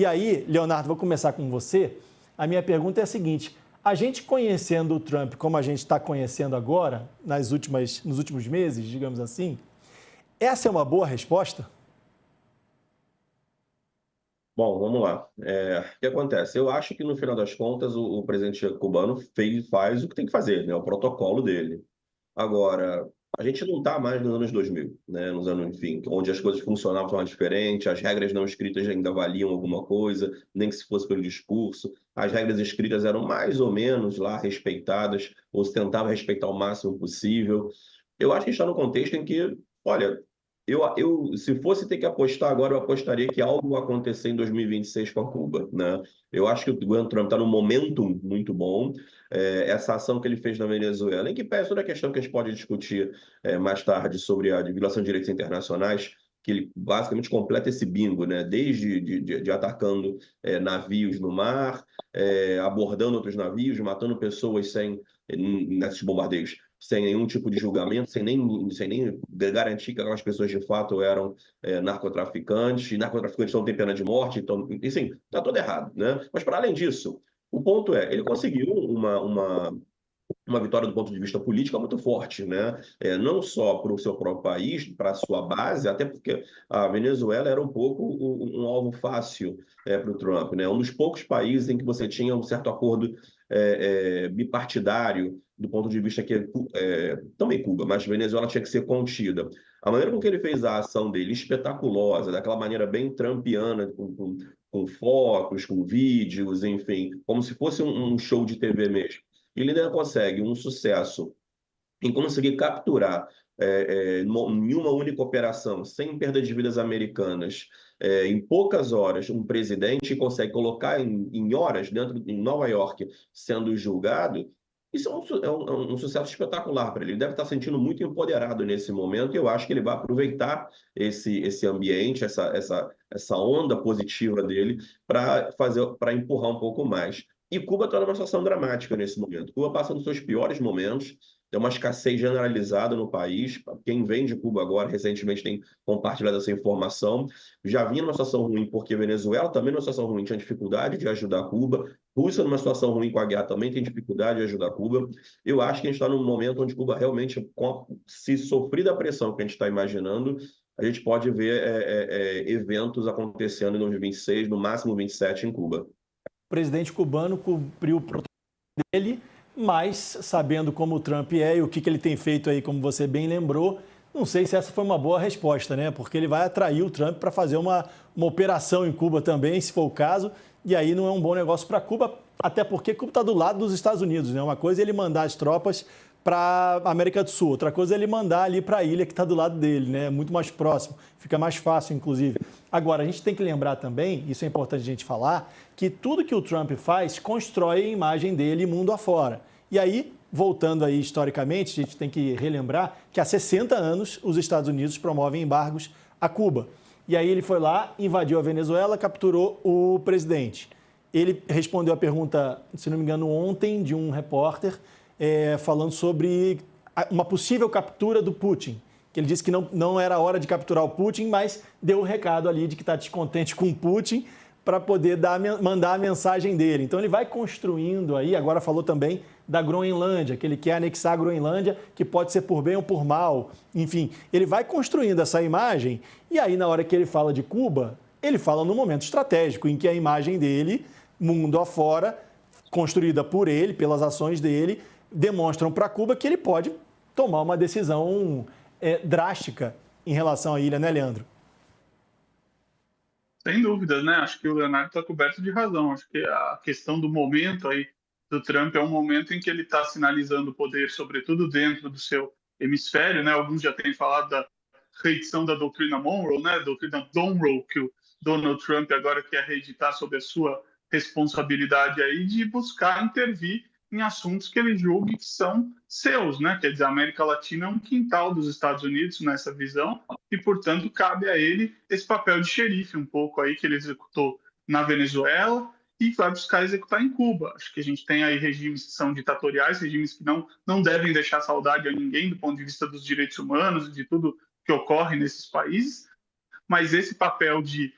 E aí, Leonardo, vou começar com você. A minha pergunta é a seguinte: a gente conhecendo o Trump como a gente está conhecendo agora, nos últimos meses, digamos assim, essa é uma boa resposta? Bom, vamos lá. O que acontece? Eu acho que, no final das contas, o presidente cubano faz o que tem que fazer, né? O protocolo dele. Agora, a gente não está mais nos anos 2000, né? Nos anos, enfim, onde as coisas funcionavam de forma diferente, as regras não escritas ainda valiam alguma coisa, nem que se fosse pelo discurso. As regras escritas eram mais ou menos lá respeitadas, ou se tentava respeitar o máximo possível. Eu acho que está no contexto em que, olha, se fosse ter que apostar agora, eu apostaria que algo vai acontecer em 2026 com a Cuba, né? Eu acho que o Donald Trump está num momento muito bom. Essa ação que ele fez na Venezuela, em que pese toda a questão que a gente pode discutir mais tarde sobre a violação de direitos internacionais, que ele basicamente completa esse bingo, né? Desde de atacando navios no mar, abordando outros navios, matando pessoas nesses bombardeios sem nenhum tipo de julgamento, sem nem garantir que aquelas pessoas de fato eram narcotraficantes, e narcotraficantes não têm pena de morte, então, assim, está tudo errado, né? Mas, para além disso, o ponto é, ele conseguiu uma vitória do ponto de vista político muito forte, né? Não só para o seu próprio país, para a sua base, até porque a Venezuela era um pouco um alvo fácil para o Trump, né? Um dos poucos países em que você tinha um certo acordo bipartidário do ponto de vista que também Cuba, mas Venezuela tinha que ser contida. A maneira com que ele fez a ação dele, espetaculosa, daquela maneira bem trumpiana, com fotos, com vídeos, enfim, como se fosse um show de TV mesmo. Ele ainda consegue um sucesso em conseguir capturar em uma única operação, sem perda de vidas americanas, em poucas horas, um presidente consegue colocar em horas dentro em Nova York sendo julgado. Isso é um sucesso espetacular para ele. Ele deve estar sentindo muito empoderado nesse momento, e eu acho que ele vai aproveitar esse ambiente, essa onda positiva dele, para empurrar um pouco mais. E Cuba está numa situação dramática nesse momento. Cuba passando seus piores momentos, tem uma escassez generalizada no país. Quem vem de Cuba agora, recentemente, tem compartilhado essa informação. Já vinha numa situação ruim, porque Venezuela também numa situação ruim, tinha dificuldade de ajudar Cuba. Rússia numa situação ruim com a guerra também tem dificuldade de ajudar Cuba. Eu acho que a gente está num momento onde Cuba realmente, se sofrer da pressão que a gente está imaginando, a gente pode ver eventos acontecendo em 2026, no máximo 27 em Cuba. O presidente cubano cumpriu o protocolo dele, mas sabendo como o Trump é e o que ele tem feito aí, como você bem lembrou, não sei se essa foi uma boa resposta, né? Porque ele vai atrair o Trump para fazer uma operação em Cuba também, se for o caso, e aí não é um bom negócio para Cuba, até porque Cuba está do lado dos Estados Unidos, né? Uma coisa é ele mandar as tropas para a América do Sul, outra coisa é ele mandar ali para a ilha que está do lado dele, né? Muito mais próximo, fica mais fácil, inclusive. Agora, a gente tem que lembrar também, isso é importante a gente falar, que tudo que o Trump faz constrói a imagem dele mundo afora. E aí, voltando aí historicamente, a gente tem que relembrar que há 60 anos os Estados Unidos promovem embargos a Cuba. E aí ele foi lá, invadiu a Venezuela, capturou o presidente. Ele respondeu a pergunta, se não me engano, ontem, de um repórter, falando sobre uma possível captura do Putin. Que ele disse que não era hora de capturar o Putin, mas deu o recado ali de que está descontente com o Putin para poder mandar a mensagem dele. Então ele vai construindo aí, agora falou também da Groenlândia, que ele quer anexar a Groenlândia, que pode ser por bem ou por mal. Enfim, ele vai construindo essa imagem e aí na hora que ele fala de Cuba, ele fala num momento estratégico em que a imagem dele, mundo afora, construída por ele, pelas ações dele, demonstram para Cuba que ele pode tomar uma decisão drástica em relação à ilha, né, Leandro? Sem dúvida, né? Acho que o Leonardo está coberto de razão. Acho que a questão do momento aí do Trump é um momento em que ele está sinalizando o poder, sobretudo dentro do seu hemisfério, né? Alguns já têm falado da reedição da doutrina Monroe, né? A doutrina Monroe, que o Donald Trump agora quer reeditar sob a sua responsabilidade aí de buscar intervir em assuntos que ele julgue que são seus, né? Quer dizer, a América Latina é um quintal dos Estados Unidos nessa visão e, portanto, cabe a ele esse papel de xerife um pouco aí que ele executou na Venezuela e vai buscar executar em Cuba. Acho que a gente tem aí regimes que são ditatoriais, regimes que não devem deixar saudade a ninguém do ponto de vista dos direitos humanos e de tudo que ocorre nesses países, mas esse papel de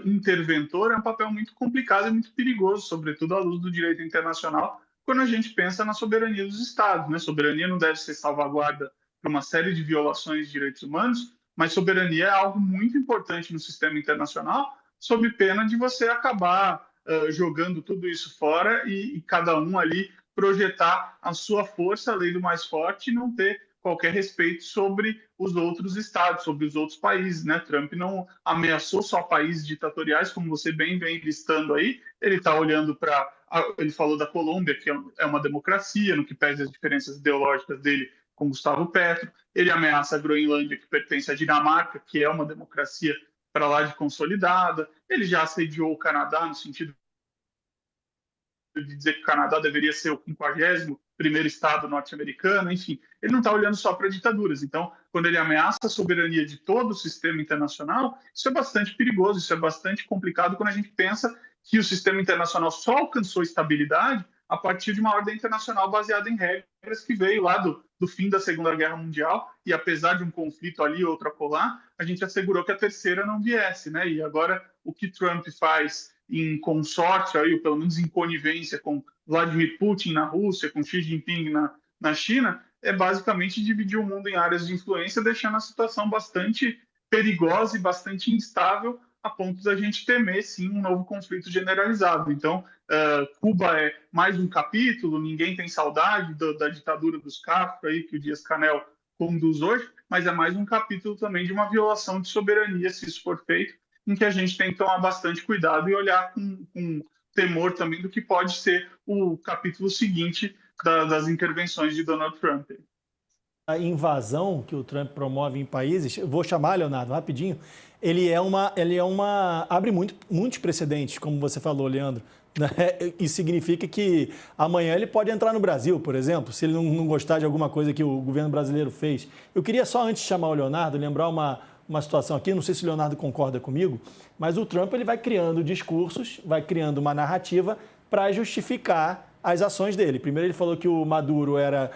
interventor é um papel muito complicado e muito perigoso, sobretudo à luz do direito internacional, quando a gente pensa na soberania dos Estados, né? Soberania não deve ser salvaguarda por uma série de violações de direitos humanos, mas soberania é algo muito importante no sistema internacional, sob pena de você acabar jogando tudo isso fora e cada um ali projetar a sua força, a lei do mais forte, e não ter qualquer respeito sobre os outros estados, sobre os outros países, né? Trump não ameaçou só países ditatoriais, como você bem vem listando aí, ele está olhando para... Ele falou da Colômbia, que é uma democracia, no que pese as diferenças ideológicas dele com Gustavo Petro, ele ameaça a Groenlândia, que pertence à Dinamarca, que é uma democracia para lá de consolidada, ele já assediou o Canadá no sentido de dizer que o Canadá deveria ser o 51º estado norte-americano, enfim, ele não está olhando só para ditaduras. Então, quando ele ameaça a soberania de todo o sistema internacional, isso é bastante perigoso, isso é bastante complicado quando a gente pensa que o sistema internacional só alcançou estabilidade a partir de uma ordem internacional baseada em regras que veio lá do fim da Segunda Guerra Mundial, e apesar de um conflito ali, outro acolá, a gente assegurou que a terceira não viesse, né? E agora, o que Trump faz em consórcio, aí, ou pelo menos em conivência com Vladimir Putin na Rússia, com Xi Jinping na China, é basicamente dividir o mundo em áreas de influência, deixando a situação bastante perigosa e bastante instável, a ponto da gente temer, sim, um novo conflito generalizado. Então, Cuba é mais um capítulo, ninguém tem saudade da ditadura dos Castro, aí, que o Dias-Canel conduz hoje, mas é mais um capítulo também de uma violação de soberania, se isso for feito, em que a gente tem que tomar bastante cuidado e olhar com temor também do que pode ser o capítulo seguinte das intervenções de Donald Trump. A invasão que o Trump promove em países, eu vou chamar, Leonardo, rapidinho, ele abre muitos precedentes, como você falou, Leandro. Né? Isso significa que amanhã ele pode entrar no Brasil, por exemplo, se ele não gostar de alguma coisa que o governo brasileiro fez. Eu queria só, antes de chamar o Leonardo, lembrar uma situação aqui, não sei se o Leonardo concorda comigo, mas o Trump ele vai criando discursos, vai criando uma narrativa para justificar as ações dele. Primeiro ele falou que o Maduro era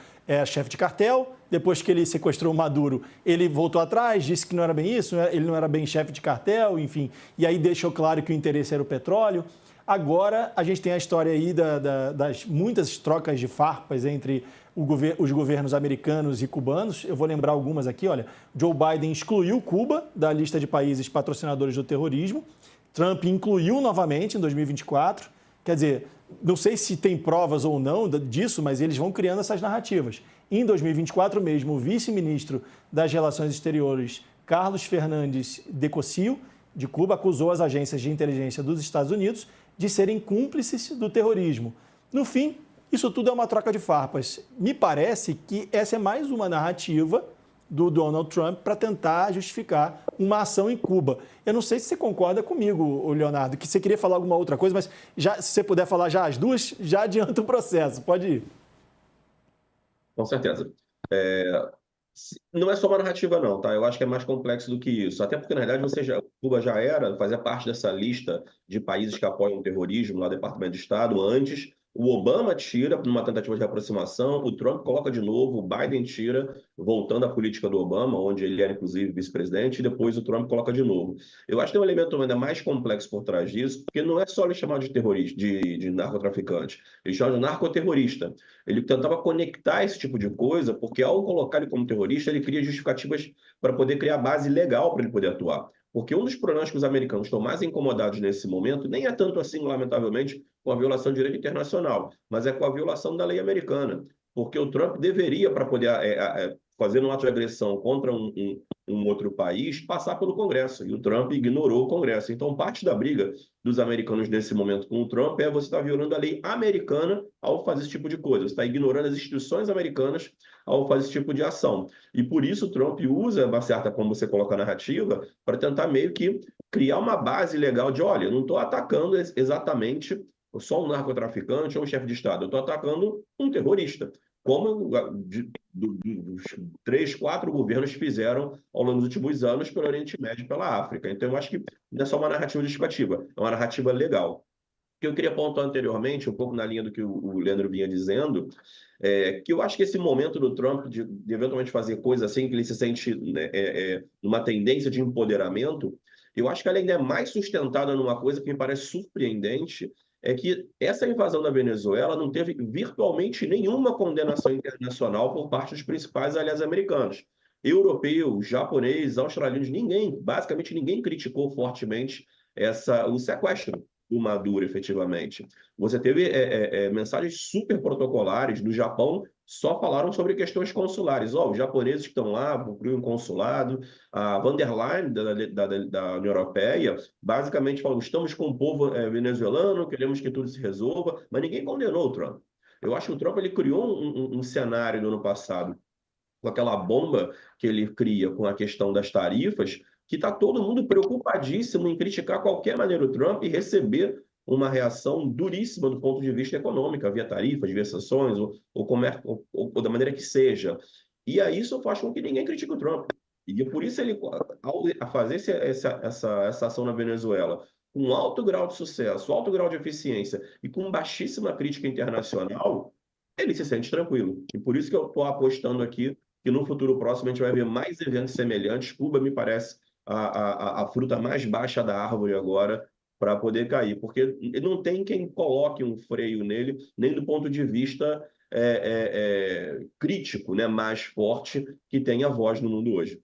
chefe de cartel, depois que ele sequestrou o Maduro, ele voltou atrás, disse que não era bem isso, ele não era bem chefe de cartel, enfim, e aí deixou claro que o interesse era o petróleo. Agora a gente tem a história aí das muitas trocas de farpas entre os governos americanos e cubanos. Eu vou lembrar algumas aqui, olha. Joe Biden excluiu Cuba da lista de países patrocinadores do terrorismo. Trump incluiu novamente em 2024. Quer dizer, não sei se tem provas ou não disso, mas eles vão criando essas narrativas. Em 2024 mesmo, o vice-ministro das Relações Exteriores, Carlos Fernandes de Cosio, de Cuba, acusou as agências de inteligência dos Estados Unidos de serem cúmplices do terrorismo. No fim, isso tudo é uma troca de farpas. Me parece que essa é mais uma narrativa do Donald Trump para tentar justificar uma ação em Cuba. Eu não sei se você concorda comigo, Leonardo, que você queria falar alguma outra coisa, mas se você puder falar já as duas, já adianta o processo. Pode ir. Com certeza. Não é só uma narrativa, não, tá? Eu acho que é mais complexo do que isso. Até porque, na verdade, Cuba já fazia parte dessa lista de países que apoiam o terrorismo lá do Departamento de Estado antes. O Obama tira numa tentativa de aproximação, o Trump coloca de novo, o Biden tira, voltando à política do Obama, onde ele era, inclusive, vice-presidente, e depois o Trump coloca de novo. Eu acho que tem um elemento ainda mais complexo por trás disso, porque não é só ele chamar de terrorista, de narcotraficante, ele chama de narcoterrorista. Ele tentava conectar esse tipo de coisa, porque ao colocar ele como terrorista, ele cria justificativas para poder criar base legal para ele poder atuar. Porque um dos problemas que os americanos estão mais incomodados nesse momento nem é tanto assim, lamentavelmente, com a violação do direito internacional, mas é com a violação da lei americana. Porque o Trump deveria, para poder fazer um ato de agressão contra um outro país, passar pelo Congresso. E o Trump ignorou o Congresso. Então, parte da briga dos americanos nesse momento com o Trump é você estar violando a lei americana ao fazer esse tipo de coisa. Você está ignorando as instituições americanas ao fazer esse tipo de ação. E por isso o Trump usa uma certa, como você coloca a narrativa, para tentar meio que criar uma base legal de, olha, eu não estou atacando exatamente só um narcotraficante ou um chefe de Estado, eu estou atacando um terrorista, como dos 3, 4 governos fizeram ao longo dos últimos anos pelo Oriente Médio e pela África. Então, eu acho que não é só uma narrativa justificativa, é uma narrativa legal. O que eu queria pontuar anteriormente, um pouco na linha do que o Leandro vinha dizendo, que eu acho que esse momento do Trump de eventualmente fazer coisas assim, que ele se sente numa tendência de empoderamento, Eu acho que ela ainda é mais sustentada numa coisa que me parece surpreendente, é que essa invasão da Venezuela não teve virtualmente nenhuma condenação internacional por parte dos principais aliados americanos. Europeus, japoneses, australianos, ninguém, basicamente ninguém criticou fortemente o sequestro do Maduro, efetivamente. Você teve mensagens super protocolares do Japão, só falaram sobre questões consulares. Os japoneses que estão lá, construíram um consulado. A von der Leyen, da União Europeia, basicamente falou: estamos com o povo venezuelano, queremos que tudo se resolva, mas ninguém condenou o Trump. Eu acho que o Trump ele criou um cenário no ano passado, com aquela bomba que ele cria com a questão das tarifas, que está todo mundo preocupadíssimo em criticar qualquer maneira o Trump e receber uma reação duríssima do ponto de vista econômico, via tarifas, via sanções, ou da maneira que seja. E aí isso faz com que ninguém critique o Trump. E por isso ele, ao fazer essa ação na Venezuela, com alto grau de sucesso, alto grau de eficiência e com baixíssima crítica internacional, ele se sente tranquilo. E por isso que eu estou apostando aqui que no futuro próximo a gente vai ver mais eventos semelhantes. Cuba me parece a fruta mais baixa da árvore agora para poder cair, porque não tem quem coloque um freio nele, nem do ponto de vista crítico, né, mais forte, que tenha voz no mundo hoje.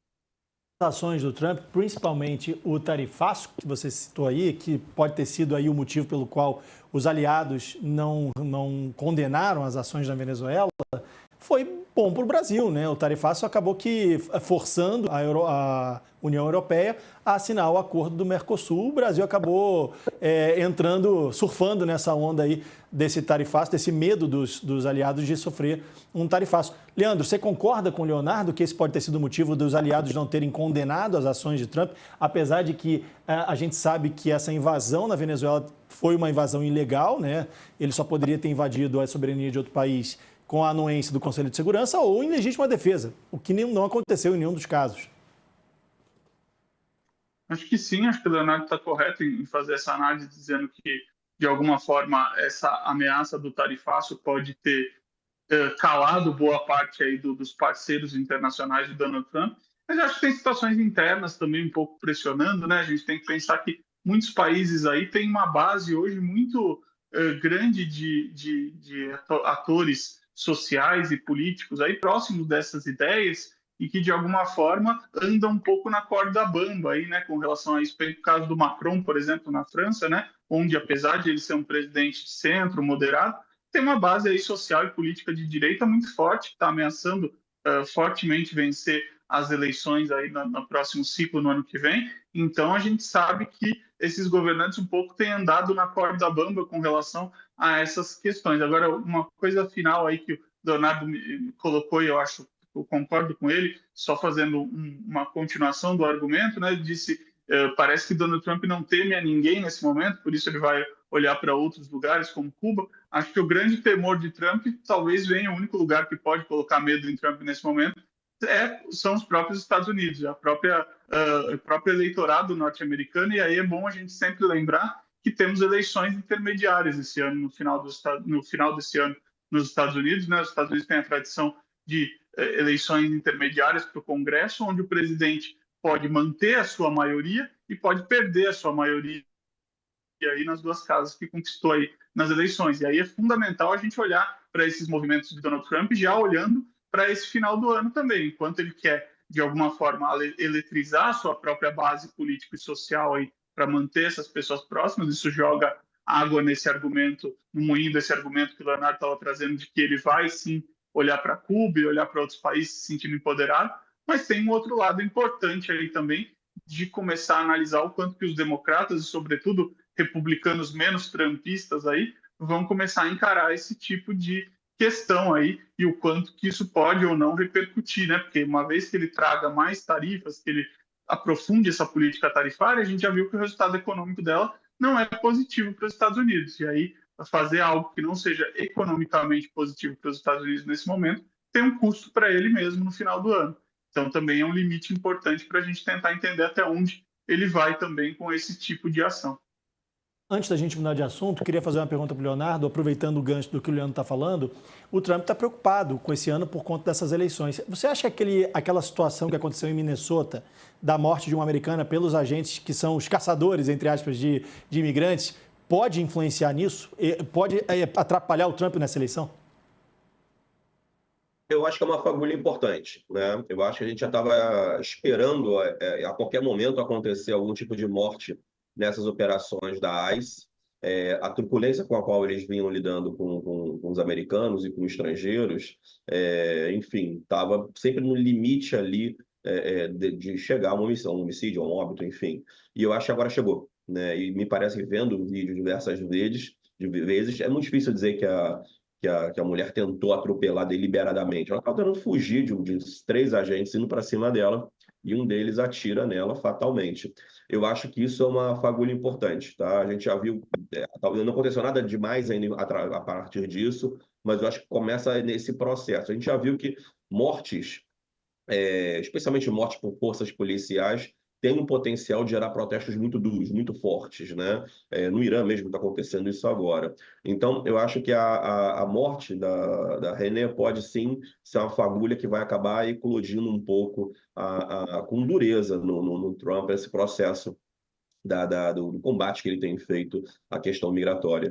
As ações do Trump, principalmente o tarifaço que você citou aí, que pode ter sido aí o motivo pelo qual os aliados não condenaram as ações na Venezuela, foi bom para o Brasil, né? O tarifaço acabou que forçando a União Europeia a assinar o acordo do Mercosul. O Brasil acabou surfando nessa onda aí desse tarifaço, desse medo dos aliados de sofrer um tarifaço. Leandro, você concorda com o Leonardo que esse pode ter sido o motivo dos aliados não terem condenado as ações de Trump, apesar de que a gente sabe que essa invasão na Venezuela foi uma invasão ilegal, né? Ele só poderia ter invadido a soberania de outro país com a anuência do Conselho de Segurança ou em legítima defesa, o que não aconteceu em nenhum dos casos. Acho que sim, acho que o Leonardo está correto em fazer essa análise, dizendo que, de alguma forma, essa ameaça do tarifaço pode ter calado boa parte aí dos parceiros internacionais do Donald Trump, mas acho que tem situações internas também um pouco pressionando, né? A gente tem que pensar que muitos países aí têm uma base hoje muito grande de atores sociais e políticos aí próximos dessas ideias e que de alguma forma andam um pouco na corda bamba aí, né, com relação a isso. Tem o caso do Macron, por exemplo, na França, né, onde apesar de ele ser um presidente de centro, moderado, tem uma base aí social e política de direita muito forte, que está ameaçando fortemente vencer as eleições aí no próximo ciclo, no ano que vem. Então, a gente sabe que esses governantes um pouco têm andado na corda bamba com relação a essas questões. Agora, uma coisa final aí que o Leonardo me colocou, e eu concordo com ele, só fazendo uma continuação do argumento, né? Ele disse, parece que Donald Trump não teme a ninguém nesse momento, por isso ele vai olhar para outros lugares como Cuba. Acho que o grande temor de Trump talvez venha o único lugar que pode colocar medo em Trump nesse momento são os próprios Estados Unidos, o próprio eleitorado norte-americano, e aí é bom a gente sempre lembrar que temos eleições intermediárias esse ano, no final desse ano nos Estados Unidos, né? Os Estados Unidos têm a tradição de eleições intermediárias para o Congresso, onde o presidente pode manter a sua maioria e pode perder a sua maioria aí nas duas casas que conquistou aí nas eleições. E aí é fundamental a gente olhar para esses movimentos de Donald Trump já olhando para esse final do ano também, enquanto ele quer, de alguma forma, eletrizar a sua própria base política e social aí para manter essas pessoas próximas. Isso joga água nesse argumento, no moinho desse argumento que o Leonardo estava trazendo, de que ele vai sim olhar para Cuba e olhar para outros países se sentindo empoderado, mas tem um outro lado importante aí também, de começar a analisar o quanto que os democratas, e sobretudo republicanos menos trumpistas aí, vão começar a encarar esse tipo de questão aí e o quanto que isso pode ou não repercutir, né? Porque uma vez que ele traga mais tarifas, que ele aprofunde essa política tarifária, a gente já viu que o resultado econômico dela não é positivo para os Estados Unidos. E aí, fazer algo que não seja economicamente positivo para os Estados Unidos nesse momento tem um custo para ele mesmo no final do ano. Então, também é um limite importante para a gente tentar entender até onde ele vai também com esse tipo de ação. Antes da gente mudar de assunto, queria fazer uma pergunta para o Leonardo, aproveitando o gancho do que o Leandro está falando. O Trump está preocupado com esse ano por conta dessas eleições. Você acha que aquela situação que aconteceu em Minnesota, da morte de uma americana pelos agentes que são os caçadores, entre aspas, de imigrantes, pode influenciar nisso? Pode atrapalhar o Trump nessa eleição? Eu acho que é uma fagulha importante, né? Eu acho que a gente já estava esperando a qualquer momento acontecer algum tipo de morte nessas operações da ICE. A truculência com a qual eles vinham lidando com os americanos e com estrangeiros, enfim, estava sempre no limite ali de chegar a uma omissão, um homicídio, um óbito, enfim. E eu acho que agora chegou, né? E me parece que vendo o vídeo diversas vezes, é muito difícil dizer que a mulher tentou atropelar deliberadamente. Ela estava tentando fugir de três agentes indo para cima dela e um deles atira nela fatalmente. Eu acho que isso é uma fagulha importante, tá? A gente já viu, talvez não aconteceu nada demais ainda a partir disso, mas eu acho que começa nesse processo. A gente já viu que mortes, especialmente mortes por forças policiais, tem um potencial de gerar protestos muito duros, muito fortes, né? No Irã mesmo está acontecendo isso agora. Então, eu acho que a morte da René pode sim ser uma fagulha que vai acabar eclodindo um pouco com dureza no Trump esse processo do combate que ele tem feito à questão migratória.